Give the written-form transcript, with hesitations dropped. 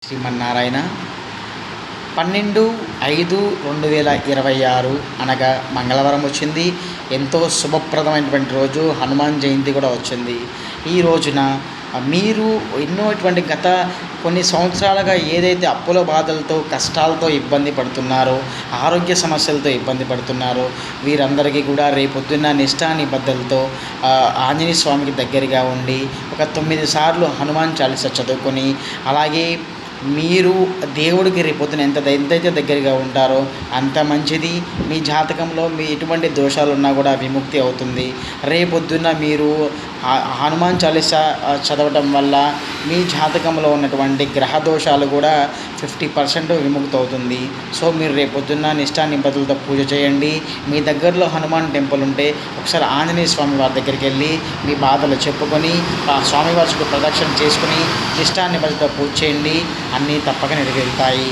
శ్రీమన్నారాయణ 12/5/2026 అనగా మంగళవారం వచ్చింది. ఎంతో శుభప్రదమైనటువంటి రోజు. హనుమాన్ జయంతి కూడా వచ్చింది. ఈ రోజున మీరు ఎన్నోటువంటి గత కొన్ని సంవత్సరాలుగా ఏదైతే అప్పుల బాధలతో కష్టాలతో ఇబ్బంది పడుతున్నారో, ఆరోగ్య సమస్యలతో ఇబ్బంది పడుతున్నారో వీరందరికీ కూడా రేపొద్దున్న నిష్ఠా నిబద్ధలతో ఆంజనేయ స్వామికి దగ్గరగా ఉండి ఒక 9 సార్లు హనుమాన్ చాలీసా చదువుకొని, అలాగే మీరు దేవుడికి రేపొద్దున ఎంతైతే దగ్గరగా ఉంటారో అంత మంచిది. మీ జాతకంలో మీ ఎటువంటి దోషాలు ఉన్నా కూడా విముక్తి అవుతుంది. రేపొద్దున మీరు హనుమాన్ చాలీసా చదవటం వల్ల మీ జాతకంలో ఉన్నటువంటి గ్రహ దోషాలు కూడా 50% విముక్తి అవుతుంది. సో మీరు రేపొద్దున్న నిష్ఠా నిబద్ధలతో పూజ చేయండి. మీ దగ్గరలో హనుమాన్ టెంపుల్ ఉంటే ఒకసారి ఆంజనేయ స్వామి వారి దగ్గరికి వెళ్ళి మీ బాధలు చెప్పుకొని ఆ స్వామివారి చుట్టూ ప్రదక్షిణ చేసుకుని నిష్ఠా నిబద్ధతతో పూజ చేయండి. అన్నీ తప్పక నెరవేరుతాయి.